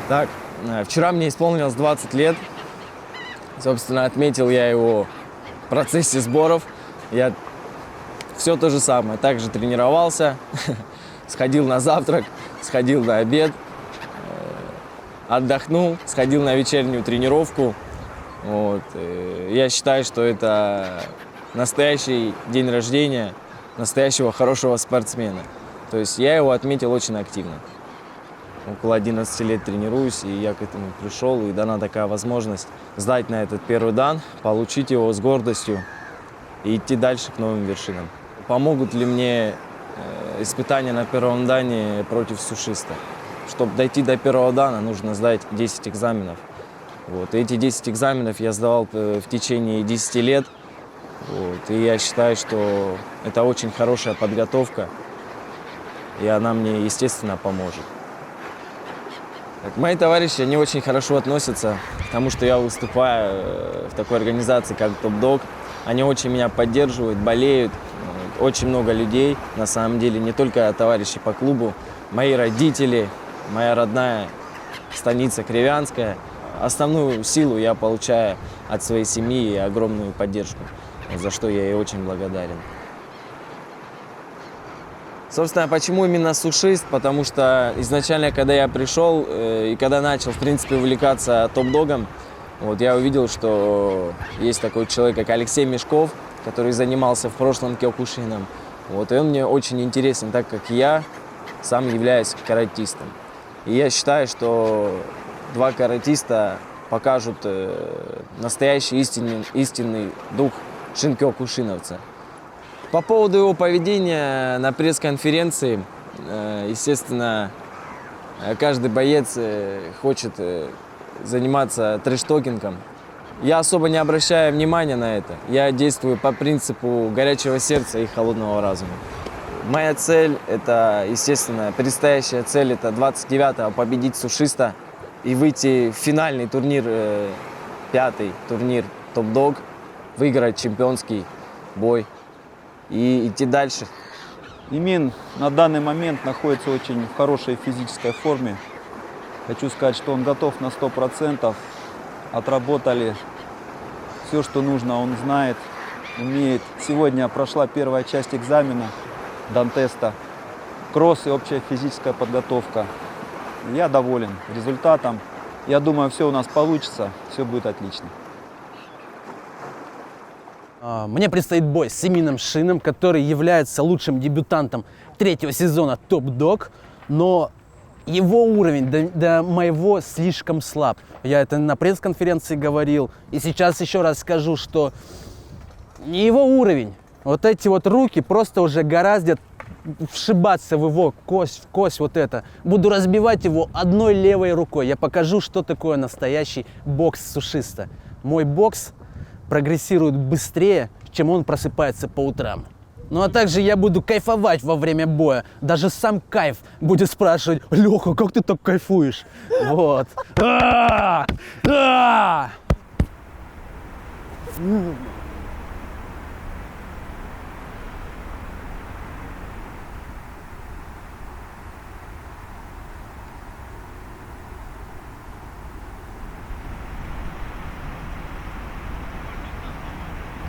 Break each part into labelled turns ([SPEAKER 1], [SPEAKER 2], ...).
[SPEAKER 1] Так, вчера мне исполнилось 20 лет. Собственно, отметил я его в процессе сборов. Я все то же самое. Также тренировался, сходил на завтрак, сходил на обед, отдохнул, сходил на вечернюю тренировку. Вот. Я считаю, что это настоящий день рождения настоящего хорошего спортсмена. То есть я его отметил очень активно. Около 11 лет тренируюсь, и я к этому пришел, и дана такая возможность сдать на этот первый дан, получить его с гордостью и идти дальше к новым вершинам. Помогут ли мне испытания на первом дане против сушиста? Чтобы дойти до первого дана, нужно сдать 10 экзаменов. Вот. И эти 10 экзаменов я сдавал в течение 10 лет. Вот. И я считаю, что это очень хорошая подготовка, и она мне, естественно, поможет. Мои товарищи, они очень хорошо относятся к тому, что я выступаю в такой организации, как Top Dog. Они очень меня поддерживают, болеют. Очень много людей, на самом деле, не только товарищи по клубу. Мои родители, моя родная станица Кривянская. Основную силу я получаю от своей семьи и огромную поддержку, за что я ей очень благодарен. Собственно, почему именно сушист? Потому что изначально, когда я пришел и когда начал, в принципе, увлекаться топ-догом, вот, я увидел, что есть такой человек, как Алексей Мешков, который занимался в прошлом киокушином. Вот, и он мне очень интересен, так как я сам являюсь каратистом. И я считаю, что два каратиста покажут настоящий истинный дух шинкёкушиновца. По поводу его поведения на пресс-конференции, естественно, каждый боец хочет заниматься трэш-токингом. Я особо не обращаю внимания на это. Я действую по принципу горячего сердца и холодного разума. Моя цель, это, естественно, предстоящая цель, это 29-го победить сушиста и выйти в финальный турнир, 5-й турнир Top Dog, выиграть чемпионский бой и идти дальше.
[SPEAKER 2] Имин на данный момент находится очень в хорошей физической форме. Хочу сказать, что он готов на 100%. Отработали все, что нужно, он знает, умеет. Сегодня прошла первая часть экзамена, дан-теста, кросс и общая физическая подготовка. Я доволен результатом. Я думаю, все у нас получится, все будет отлично.
[SPEAKER 3] Мне предстоит бой с Эмином Шином, который является лучшим дебютантом 3-го сезона Top Dog, но его уровень до моего слишком слаб. Я это на пресс-конференции говорил, и сейчас еще раз скажу, что не его уровень. Вот эти вот руки просто уже гораздо вшибаться в его кость, в кость вот это. Буду разбивать его одной левой рукой. Я покажу, что такое настоящий бокс сушиста. Мой бокс прогрессирует быстрее, чем он просыпается по утрам. Ну а также я буду кайфовать во время боя. Даже сам кайф будет спрашивать: Леха, как ты так кайфуешь? Вот.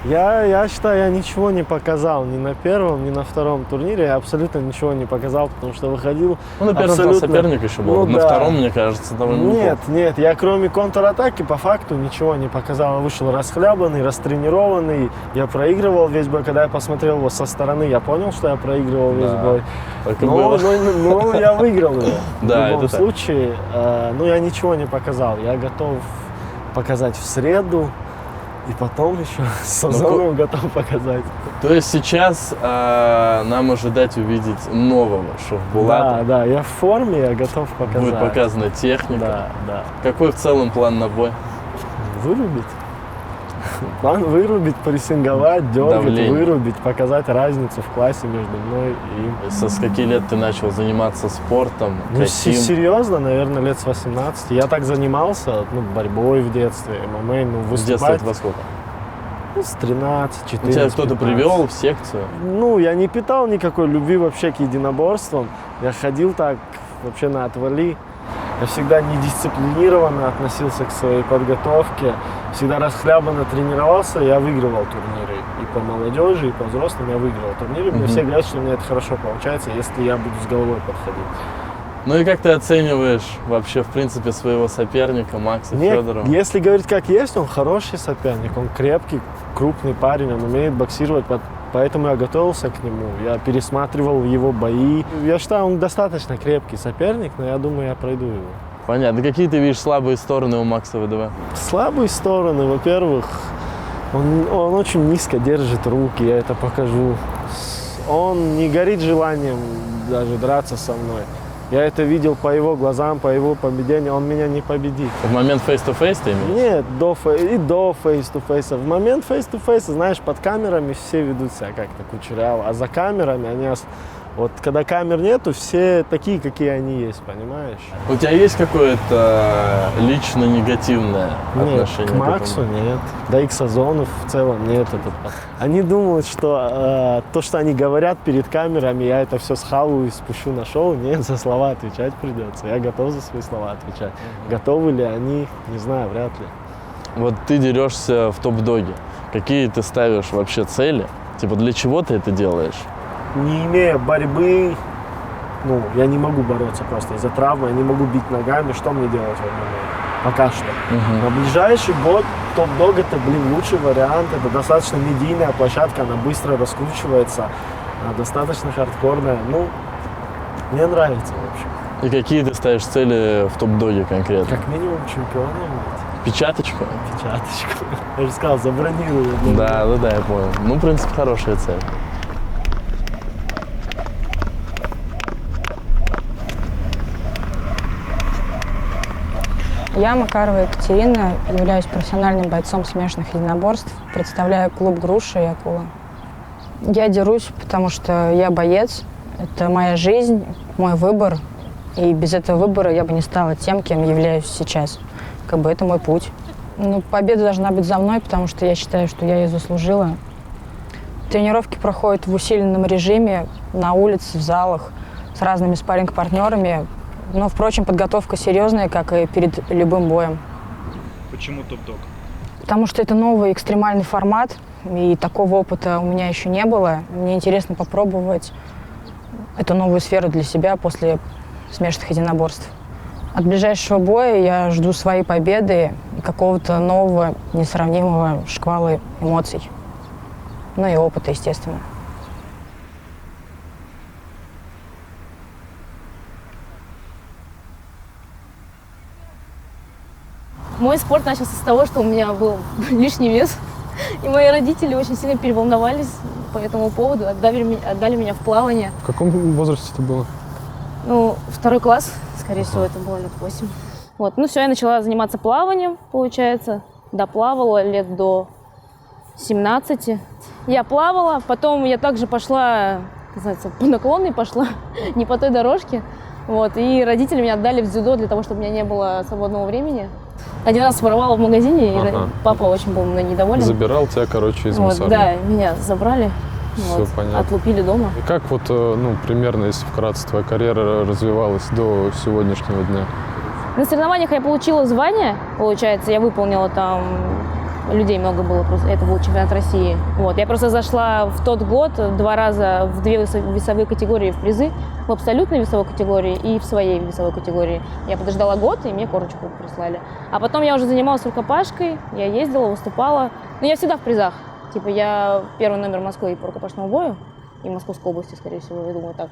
[SPEAKER 4] Я считаю, я ничего не показал ни на первом, ни на втором турнире. Я абсолютно ничего не показал, потому что выходил.
[SPEAKER 5] Ну, на первом
[SPEAKER 4] абсолютно...
[SPEAKER 5] соперник еще был.
[SPEAKER 4] Ну,
[SPEAKER 5] на
[SPEAKER 4] да.
[SPEAKER 5] втором, мне кажется, довольно
[SPEAKER 4] Нет, я кроме контратаки по факту ничего не показал. Я вышел расхлябанный, растренированный. Я проигрывал весь бой. Когда я посмотрел его со стороны, я понял, что я проигрывал весь бой.
[SPEAKER 5] Так и было.
[SPEAKER 4] Но я выиграл его.
[SPEAKER 5] Да,
[SPEAKER 4] в любом
[SPEAKER 5] это
[SPEAKER 4] случае. Но я ничего не показал. Я готов показать в среду. И потом еще с Сазоновым готов показать.
[SPEAKER 5] То есть сейчас нам ожидать увидеть нового Шохбулата.
[SPEAKER 4] Да, я в форме, я готов показать.
[SPEAKER 5] Будет показана техника.
[SPEAKER 4] Да.
[SPEAKER 5] Какой в целом план на бой?
[SPEAKER 4] Вырубить. План вырубить, прессинговать, дергать,
[SPEAKER 5] Давление.
[SPEAKER 4] вырубить, показать разницу в классе между мной и им.
[SPEAKER 5] Со скольки лет ты начал заниматься спортом?
[SPEAKER 4] Ну,
[SPEAKER 5] Каким?
[SPEAKER 4] серьезно, наверное, лет с 18. Я так занимался, борьбой в детстве, ММА,
[SPEAKER 5] С
[SPEAKER 4] выступать.
[SPEAKER 5] детства это во сколько?
[SPEAKER 4] С 13, 14,
[SPEAKER 5] Тебя кто-то
[SPEAKER 4] 15.
[SPEAKER 5] привел в секцию?
[SPEAKER 4] Ну, я не питал никакой любви вообще к единоборствам. Я ходил так вообще на отвали. Я всегда недисциплинированно относился к своей подготовке, всегда расхлябанно тренировался, я выигрывал турниры. И по молодежи, и по взрослым я выигрывал турниры. Мне все говорят, что у меня это хорошо получается, если я буду с головой подходить.
[SPEAKER 5] Ну и как ты оцениваешь вообще, в принципе, своего соперника Макса Федорова?
[SPEAKER 4] Если говорить как есть, он хороший соперник, он крепкий, крупный парень, он умеет боксировать, поэтому я готовился к нему, я пересматривал его бои. Я считаю, он достаточно крепкий соперник, но я думаю, я пройду его.
[SPEAKER 5] Понятно. Какие ты видишь слабые стороны у Макса ВДВ?
[SPEAKER 4] Слабые стороны, во-первых, он очень низко держит руки, я это покажу. Он не горит желанием даже драться со мной. Я это видел по его глазам, по его поведению, он меня не победит.
[SPEAKER 5] В момент face-to-face ты имеешь?
[SPEAKER 4] Нет, до face-to-face. В момент face-to-face, знаешь, под камерами все ведут себя как-то кучеряво, а за камерами они... Вот когда камер нету, все такие, какие они есть, понимаешь?
[SPEAKER 5] У тебя есть какое-то лично негативное отношение?
[SPEAKER 4] Нет, к Максу нет, да и к Сазону в целом нет. Они думают, что то, что они говорят перед камерами, я это все схаваю и спущу на шоу. Нет, за слова отвечать придется. Я готов за свои слова отвечать. Готовы ли они, не знаю, вряд ли.
[SPEAKER 5] Вот ты дерешься в топ-доге. Какие ты ставишь вообще цели? Типа для чего ты это делаешь?
[SPEAKER 4] Не имея борьбы, я не могу бороться просто из-за травмы, я не могу бить ногами, что мне делать в ММА? Пока что. На ближайший год топ-дог это, лучший вариант, это достаточно медийная площадка, она быстро раскручивается, достаточно хардкорная, мне нравится, в общем.
[SPEAKER 5] И какие ты ставишь цели в топ-доге конкретно?
[SPEAKER 4] Как минимум чемпионом быть.
[SPEAKER 5] Печаточку?
[SPEAKER 4] Печаточку. Я же сказал, забронирую.
[SPEAKER 5] Да, я понял. В принципе, хорошая цель.
[SPEAKER 6] Я, Макарова Екатерина, являюсь профессиональным бойцом смешанных единоборств, представляю клуб «Груша» и «Акула». Я дерусь, потому что я боец, это моя жизнь, мой выбор, и без этого выбора я бы не стала тем, кем являюсь сейчас. Это мой путь. Победа должна быть за мной, потому что я считаю, что я ее заслужила. Тренировки проходят в усиленном режиме, на улице, в залах, с разными спарринг-партнерами. Но, впрочем, подготовка серьезная, как и перед любым боем.
[SPEAKER 7] Почему топ-дог?
[SPEAKER 6] Потому что это новый экстремальный формат, и такого опыта у меня еще не было. Мне интересно попробовать эту новую сферу для себя после смешанных единоборств. От ближайшего боя я жду своей победы и какого-то нового, несравнимого шквала эмоций. И опыта, естественно.
[SPEAKER 8] Мой спорт начался с того, что у меня был лишний вес, и мои родители очень сильно переволновались по этому поводу, отдали меня в плавание.
[SPEAKER 7] В каком возрасте это было?
[SPEAKER 8] 2 класс, скорее всего, это было лет 8. Все, я начала заниматься плаванием, получается, доплавала лет до 17. Я плавала, потом я также пошла, по наклонной пошла, не по той дорожке. И родители меня отдали в дзюдо для того, чтобы у меня не было свободного времени. Один раз воровала в магазине, и папа очень был мной недоволен.
[SPEAKER 7] Забирал тебя, из мусорни.
[SPEAKER 8] Да, меня забрали,
[SPEAKER 7] Все понятно.
[SPEAKER 8] отлупили дома.
[SPEAKER 7] И как примерно, если вкратце, твоя карьера развивалась до сегодняшнего дня?
[SPEAKER 8] На соревнованиях я получила звание, получается, я выполнила там, людей много было, просто это был чемпионат России. Я просто зашла в тот год 2 раза в 2 весовые категории в призы, в абсолютной весовой категории и в своей весовой категории. Я подождала год, и мне корочку прислали. А потом я уже занималась рукопашкой, я ездила, выступала. Но я всегда в призах. Я первый номер Москвы по рукопашному бою, и Московской области, скорее всего, я думаю, так.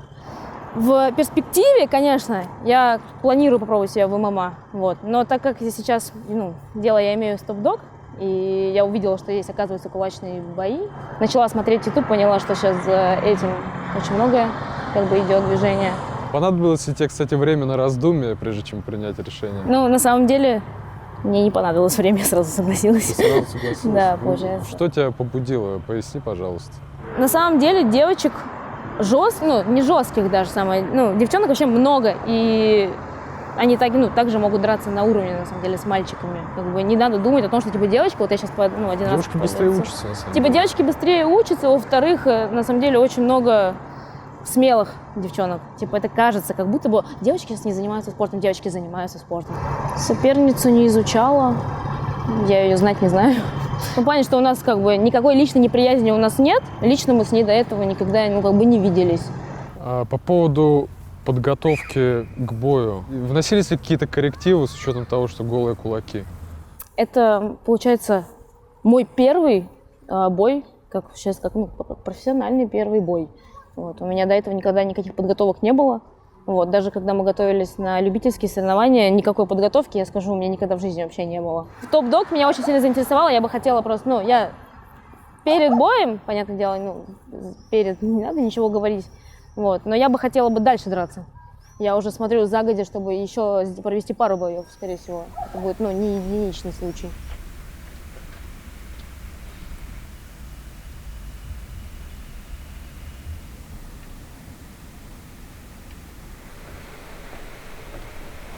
[SPEAKER 8] В перспективе, конечно, я планирую попробовать себя в ММА, но так как сейчас дело я имею с топ-дог, и я увидела, что есть, оказывается, кулачные бои, начала смотреть YouTube, поняла, что сейчас за этим очень многое идет движение.
[SPEAKER 7] Понадобилось ли тебе, кстати, время на раздумье, прежде чем принять решение?
[SPEAKER 8] На самом деле, мне не понадобилось время, я сразу согласилась.
[SPEAKER 7] Ты сразу согласилась?
[SPEAKER 8] Да, получается.
[SPEAKER 7] Что тебя побудило? Поясни, пожалуйста.
[SPEAKER 8] На самом деле девочек не жестких даже девчонок вообще много, и они также могут драться на уровне, на самом деле, с мальчиками. Не надо думать о том, что девочка, я сейчас один раз...
[SPEAKER 7] Девушки быстрее учатся, на самом деле.
[SPEAKER 8] Девочки быстрее учатся, во-вторых, на самом деле, очень много смелых девчонок. Типа это кажется, как будто бы девочки сейчас не занимаются спортом, девочки занимаются спортом. Соперницу не изучала, я ее знать не знаю. В том плане, что у нас как бы никакой личной неприязни у нас нет. Лично мы с ней до этого никогда не виделись.
[SPEAKER 7] По поводу подготовки к бою, вносились ли какие-то коррективы с учетом того, что голые кулаки?
[SPEAKER 8] Это, получается, мой первый бой, как профессиональный первый бой. Вот. У меня до этого никогда никаких подготовок не было. Вот. Даже когда мы готовились на любительские соревнования, никакой подготовки, я скажу, у меня никогда в жизни вообще не было. Топ-дог меня очень сильно заинтересовало, я бы хотела просто, я перед боем, понятное дело, не надо ничего говорить, вот, но я бы хотела дальше драться. Я уже смотрю загодя, чтобы еще провести пару боев, скорее всего. Это будет, не единичный случай.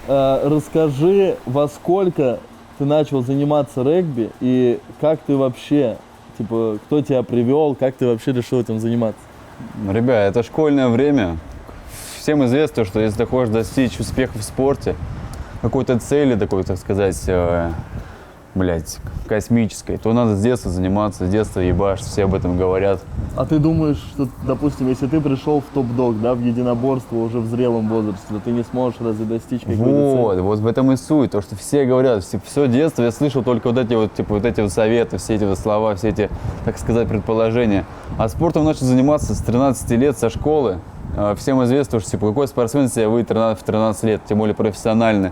[SPEAKER 5] Расскажи, во сколько ты начал заниматься регби и как ты вообще, кто тебя привел, как ты вообще решил этим заниматься?
[SPEAKER 2] Ребят, это школьное время. Всем известно, что если ты хочешь достичь успеха в спорте, какой-то цели такой, так сказать, космической, то надо с детства заниматься, с детства ебашь, все об этом говорят.
[SPEAKER 5] А ты думаешь, что, допустим, если ты пришел в топ-дог, в единоборство уже в зрелом возрасте, то ты не сможешь разве достичь какой-то цели?
[SPEAKER 2] Вот в этом и суть, то, что все говорят, все детство я слышал только эти советы, все эти слова, все эти, так сказать, предположения. А спортом начал заниматься с 13 лет, со школы. Всем известно, что какой спортсмен себя выйдет в 13 лет, тем более профессиональный.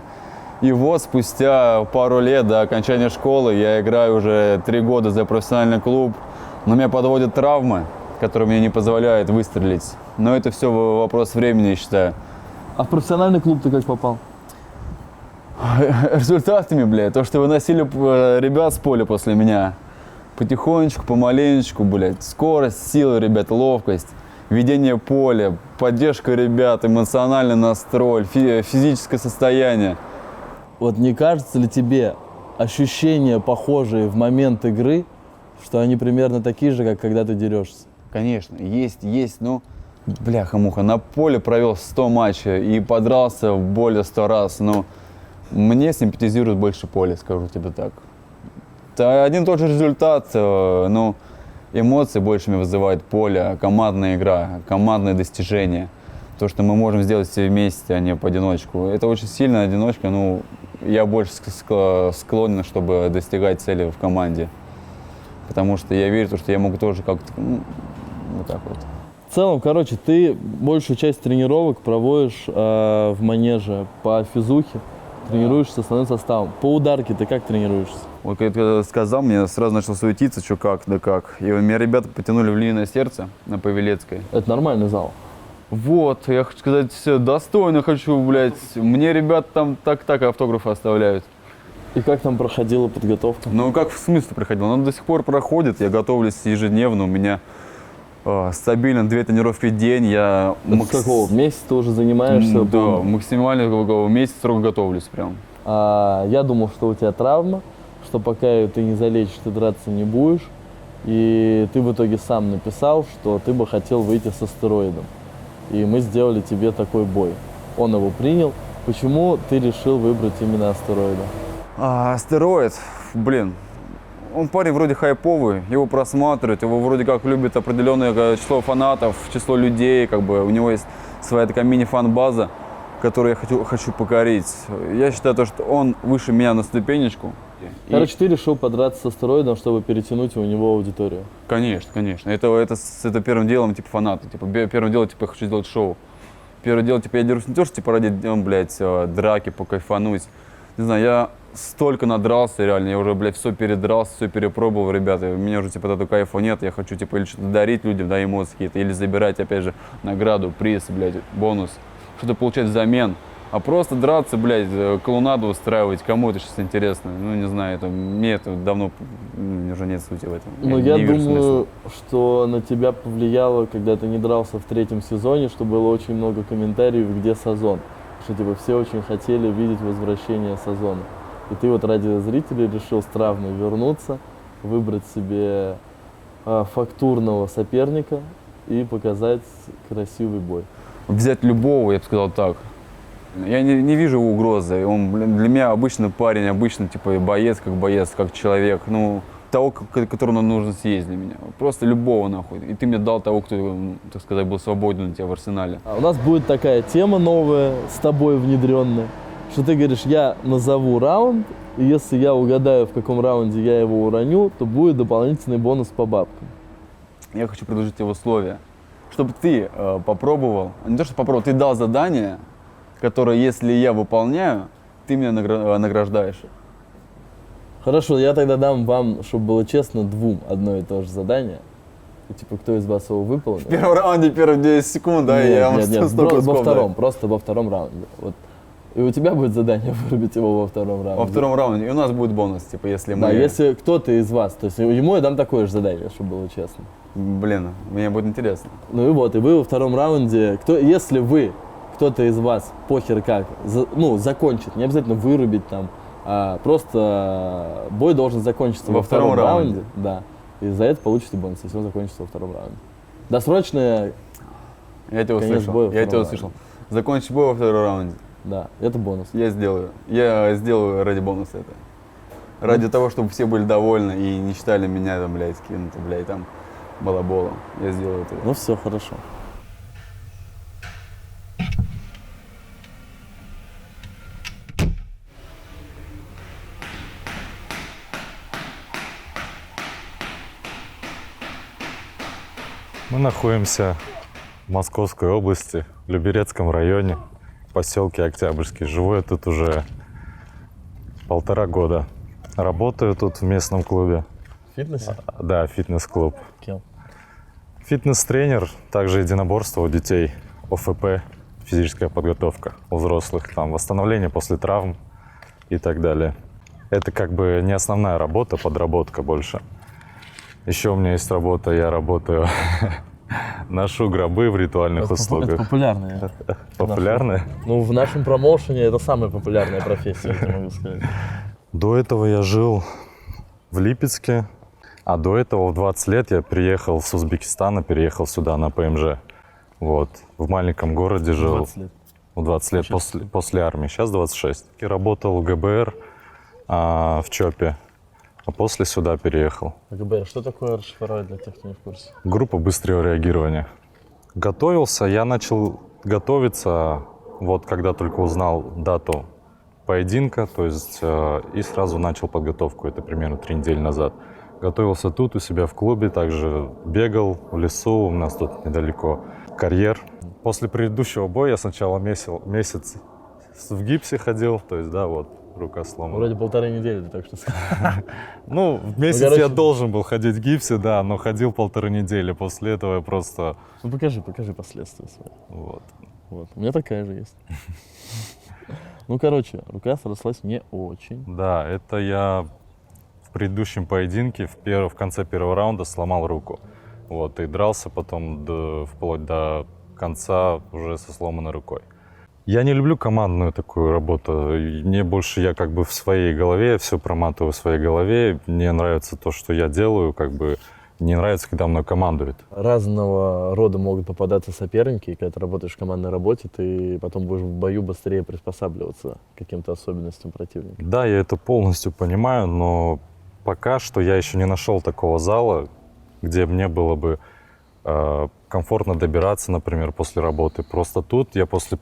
[SPEAKER 2] И вот спустя пару лет до окончания школы я играю уже 3 года за профессиональный клуб, но меня подводят травмы, которые мне не позволяют выстрелить. Но это все вопрос времени, я считаю.
[SPEAKER 5] А в профессиональный клуб ты как попал?
[SPEAKER 2] Результатами, то, что выносили ребят с поля после меня. Потихонечку, помаленечку, скорость, сила, ребят, ловкость, ведение поля, поддержка ребят, эмоциональный настрой, физическое состояние.
[SPEAKER 5] Вот не кажется ли тебе ощущения, похожие в момент игры, что они примерно такие же, как когда ты дерешься?
[SPEAKER 2] Конечно, есть, бляха-муха, на поле провел 100 матчей и подрался более 100 раз, но мне симпатизирует больше поле, скажу тебе так. Это один и тот же результат, но эмоции больше меня вызывает поле, командная игра, командные достижения. То, что мы можем сделать все вместе, а не поодиночку. Это очень сильная одиночка, я больше склонен, чтобы достигать цели в команде. Потому что я верю, что я могу тоже как-то, вот так вот.
[SPEAKER 5] В целом, ты большую часть тренировок проводишь в манеже по физухе, тренируешься с основным составом. По ударке ты как тренируешься?
[SPEAKER 2] Вот когда ты сказал, мне сразу начал суетиться, что как, да как. И меня ребята потянули в Львиное сердце на Павелецкой.
[SPEAKER 5] Это нормальный зал.
[SPEAKER 2] Вот, я хочу сказать, все достойно хочу, Мне ребята там так автографы оставляют.
[SPEAKER 5] И как там проходила подготовка?
[SPEAKER 2] Как в смысле проходила? Она до сих пор проходит, я готовлюсь ежедневно, у меня стабильно 2 тренировки в день.
[SPEAKER 5] С какого? Месяц ты уже занимаешься?
[SPEAKER 2] Да, максимально месяц строго готовлюсь прям.
[SPEAKER 5] Я думал, что у тебя травма, что пока ее ты не залечишь, ты драться не будешь. И ты в итоге сам написал, что ты бы хотел выйти со стероидом. И мы сделали тебе такой бой. Он его принял. Почему ты решил выбрать именно астероида?
[SPEAKER 2] Астероид, он парень вроде хайповый, его просматривают, его вроде как любит определенное число фанатов, число людей, у него есть своя такая мини-фан-база, которую я хочу покорить. Я считаю, что он выше меня на ступенечку.
[SPEAKER 5] Ты решил подраться с астероидом, чтобы перетянуть у него аудиторию?
[SPEAKER 2] Конечно. Это первым делом, фанаты. Первым делом, я хочу сделать шоу. Первое дело, я дерусь не то, что ради, драки, покайфануть. Не знаю, я столько надрался реально, я уже, все передрался, все перепробовал, ребята. У меня уже, этого кайфа нет, я хочу, или что-то дарить людям, эмоции какие-то, или забирать, опять же, награду, приз, бонус, что-то получать взамен. А просто драться, клоунаду устраивать, кому это сейчас интересно? Не знаю, мне это давно уже нет сути в этом.
[SPEAKER 5] Я думаю, что на тебя повлияло, когда ты не дрался в 3-м сезоне, что было очень много комментариев, где Сазон. Что все очень хотели видеть возвращение Сазона. И ты ради зрителей решил с травмой вернуться, выбрать себе фактурного соперника и показать красивый бой.
[SPEAKER 9] Взять любого, я бы сказал так. Я не вижу его угрозы. Он, блин, для меня обычный парень, обычный типа боец, как человек. Ну, того, которого нужно съесть для меня. Просто любого нахуй. И ты мне дал того, кто, ну, так сказать, был свободен у тебя в арсенале.
[SPEAKER 5] А у нас будет такая тема новая, с тобой внедренная, что ты говоришь, я назову раунд, и если я угадаю, в каком раунде я его уроню, то будет дополнительный бонус по бабкам.
[SPEAKER 9] Я хочу предложить тебе условия, чтобы ты попробовал, не то что попробовал, ты дал задание, которое, если я выполняю, ты меня награждаешь.
[SPEAKER 5] Хорошо, я тогда дам вам, чтобы было честно, двум одно и то же задание. И, типа, кто из вас его выполнит?
[SPEAKER 9] В первом раунде первые 10 секунд, да,
[SPEAKER 5] нет,
[SPEAKER 9] я вам
[SPEAKER 5] нет,
[SPEAKER 9] столько
[SPEAKER 5] во втором, просто во втором раунде. Вот. И у тебя будет задание вырубить его во втором раунде.
[SPEAKER 9] Во втором раунде, и у нас будет бонус, типа, если мы...
[SPEAKER 5] Да, если кто-то из вас, то есть ему я дам такое же задание, чтобы было честно.
[SPEAKER 9] Блин, мне будет интересно.
[SPEAKER 5] Ну и вот, и вы во втором раунде, если кто-то из вас, похер как, закончит, не обязательно вырубить там, а просто бой должен закончиться во втором раунде. Да. И за это получите бонус, если он закончится во втором раунде. Досрочное.
[SPEAKER 9] Я тебя услышал. Закончить бой во втором раунде.
[SPEAKER 5] Да, это бонус.
[SPEAKER 9] Я сделаю ради бонуса это. Ради того, чтобы все были довольны и не считали меня там, блядь, скинуто, блядь, там, балаболом. Я сделаю это.
[SPEAKER 5] Ну все, хорошо.
[SPEAKER 10] Мы находимся в Московской области, в Люберецком районе, в поселке Октябрьский. Живу я тут уже 1,5 года. Работаю тут в местном клубе.
[SPEAKER 5] В фитнесе?
[SPEAKER 10] Да, фитнес-клуб.
[SPEAKER 5] Кем?
[SPEAKER 10] Фитнес-тренер, также единоборство у детей, ОФП, физическая подготовка у взрослых, там восстановление после травм и так далее. Это как бы не основная работа, подработка больше. Еще у меня есть работа, я работаю, ношу гробы в ритуальных услугах.
[SPEAKER 5] Это популярная.
[SPEAKER 10] Популярная?
[SPEAKER 5] Ну, в нашем промоушене это самая популярная профессия, я могу сказать.
[SPEAKER 10] До этого я жил в Липецке, а до этого в 20 лет я приехал с Узбекистана, переехал сюда на ПМЖ. Вот, в маленьком городе жил.
[SPEAKER 5] 20 лет.
[SPEAKER 10] В 20 лет после армии, сейчас 26. Я работал в ГБР в ЧОПе. А после сюда переехал.
[SPEAKER 5] ГБР, что такое расшифровать для тех, кто не в курсе?
[SPEAKER 10] Группа быстрого реагирования. Готовился, я начал готовиться, вот когда только узнал дату поединка, то есть и сразу начал подготовку, это примерно 3 недели назад. Готовился тут у себя в клубе, также бегал в лесу, у нас тут недалеко карьер. После предыдущего боя я сначала месяц в гипсе ходил, то есть, да, вот. Рука сломана.
[SPEAKER 5] Вроде 1,5 недели, ты так что сказал.
[SPEAKER 10] Ну, в месяц я должен был ходить в гипсе, да, но ходил 1,5 недели. После этого я просто...
[SPEAKER 5] Ну, покажи последствия свои. Вот. У меня такая же есть. Ну, короче, рука срослась не очень.
[SPEAKER 10] Да, это я в предыдущем поединке, в конце первого раунда сломал руку. Вот, и дрался потом вплоть до конца уже со сломанной рукой. Я не люблю командную такую работу. Мне больше я как бы в своей голове, все проматываю в своей голове. Мне нравится то, что я делаю, как бы не нравится, когда мной командуют.
[SPEAKER 5] Разного рода могут попадаться соперники, и когда ты работаешь в командной работе, ты потом будешь в бою быстрее приспосабливаться к каким-то особенностям противника.
[SPEAKER 10] Да, я это полностью понимаю, но пока что я еще не нашел такого зала, где мне было бы комфортно добираться, например, после работы. Просто тут я после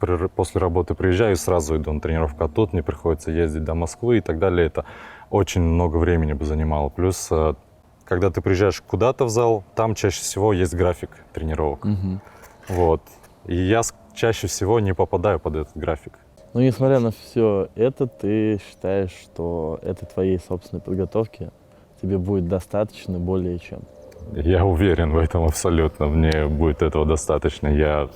[SPEAKER 10] работы приезжаю и сразу иду на тренировку, а тут мне приходится ездить до Москвы и так далее. Это очень много времени бы занимало. Плюс, когда ты приезжаешь куда-то в зал, там чаще всего есть график тренировок. Вот. И я чаще всего не попадаю под этот график.
[SPEAKER 5] Но несмотря на все это, ты считаешь, что этой твоей собственной подготовки тебе будет достаточно более чем?
[SPEAKER 10] Я уверен в этом абсолютно. Мне будет этого достаточно. Я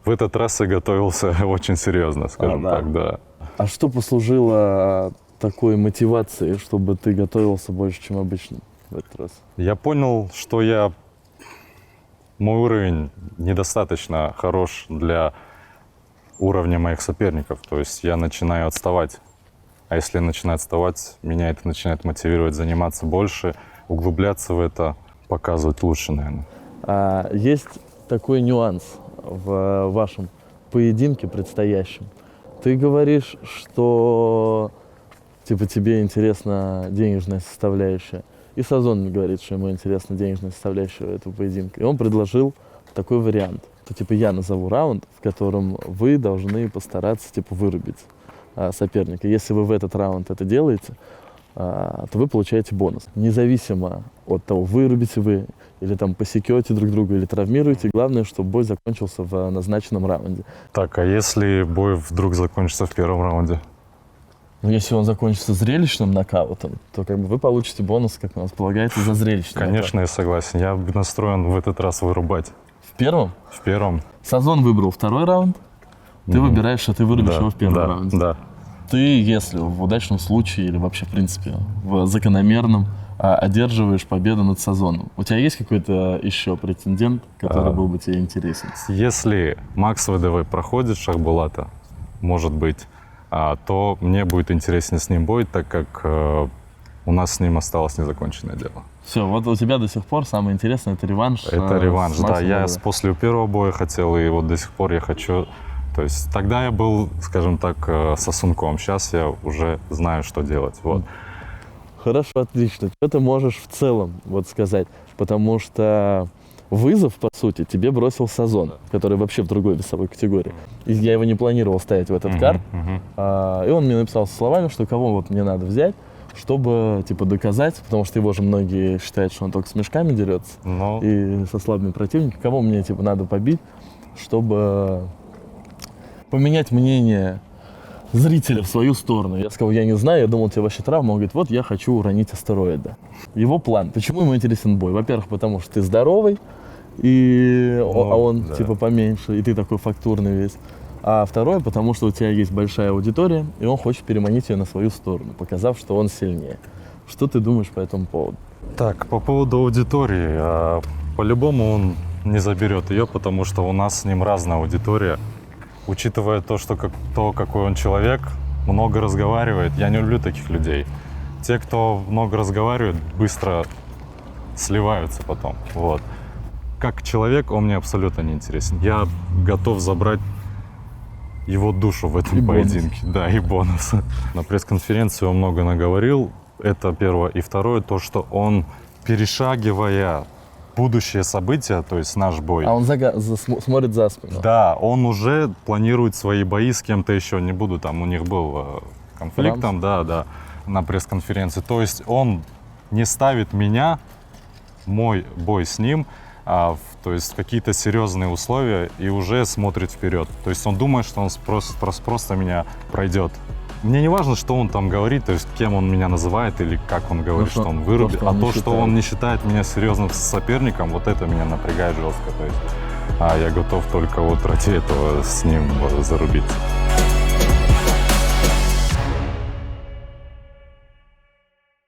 [SPEAKER 10] в этот раз и готовился очень серьезно, скажем так, да.
[SPEAKER 5] А что послужило такой мотивацией, чтобы ты готовился больше, чем обычно в этот раз?
[SPEAKER 10] Я понял, что мой уровень недостаточно хорош для уровня моих соперников. То есть я начинаю отставать. А если я начинаю отставать, меня это начинает мотивировать заниматься больше, углубляться в это, показывать лучше, наверное.
[SPEAKER 5] Есть такой нюанс в вашем поединке предстоящем. Ты говоришь, что типа тебе интересна денежная составляющая. И Сазон говорит, что ему интересна денежная составляющая этого поединка. И он предложил такой вариант. То типа я назову раунд, в котором вы должны постараться типа вырубить соперника. Если вы в этот раунд это делаете, то вы получаете бонус. Независимо от того, вырубите вы или там посекете друг друга, или травмируете, главное, чтобы бой закончился в назначенном раунде.
[SPEAKER 10] Так, а если бой вдруг закончится в первом раунде?
[SPEAKER 5] Но если он закончится зрелищным нокаутом, то как бы вы получите бонус, как у нас полагается, за зрелищный
[SPEAKER 10] Конечно, я согласен. Я настроен в этот раз вырубать.
[SPEAKER 5] В первом?
[SPEAKER 10] В первом.
[SPEAKER 5] Сазон выбрал второй раунд, ты выбираешь, что ты вырубишь его в первом раунде.
[SPEAKER 10] Да.
[SPEAKER 5] Ты, если в удачном случае или вообще, в принципе, в закономерном, одерживаешь победу над Сазоном. У тебя есть какой-то еще претендент, который был бы тебе интересен?
[SPEAKER 10] Если Макс ВДВ проходит Шахбулата, может быть, то мне будет интереснее с ним бой, так как у нас с ним осталось незаконченное дело.
[SPEAKER 5] Все, вот у тебя до сих пор самое интересное — это реванш.
[SPEAKER 10] Это реванш, да. Я после первого боя хотел, и вот до сих пор я хочу. То есть тогда я был, скажем так, сосунком. Сейчас я уже знаю, что делать. Вот.
[SPEAKER 5] Хорошо, отлично. Что ты можешь в целом вот сказать? Потому что вызов, по сути, тебе бросил Сазон, который вообще в другой весовой категории. И я его не планировал ставить в этот карт. И он мне написал со словами, что кого вот мне надо взять, чтобы типа доказать, потому что его же многие считают, что он только с мешками дерется и со слабыми противниками. Кого мне типа надо побить, чтобы поменять мнение зрителя в свою сторону. Я сказал, я не знаю, я думал, тебе вообще травма. Он говорит, вот я хочу уронить астероида. Его план. Почему ему интересен бой? Во-первых, потому что ты здоровый, и он типа поменьше, и ты такой фактурный весь. А второе, потому что у тебя есть большая аудитория, и он хочет переманить ее на свою сторону, показав, что он сильнее. Что ты думаешь по этому поводу?
[SPEAKER 10] Так, по поводу аудитории. По-любому он не заберет ее, потому что у нас с ним разная аудитория. Учитывая то, что какой он человек, много разговаривает, я не люблю таких людей. Те, кто много разговаривает, быстро сливаются потом. Вот. Как человек он мне абсолютно не интересен. Я готов забрать его душу в этом поединке. Да, и бонус. На пресс-конференции он много наговорил. Это первое. И второе, то, что он, перешагивая будущее события, то есть наш бой.
[SPEAKER 5] А он смотрит за спину.
[SPEAKER 10] Да, он уже планирует свои бои с кем-то еще. Не буду, там у них был конфликт там, да, на пресс-конференции. То есть он не ставит меня, мой бой с ним, то есть какие-то серьезные условия и уже смотрит вперед. То есть он думает, что он просто меня пройдет. Мне не важно, что он там говорит, то есть кем он меня называет или как он говорит, что он вырубит, что он не считает меня серьезным соперником, вот это меня напрягает жестко. То есть, я готов только вот ради этого с ним зарубиться.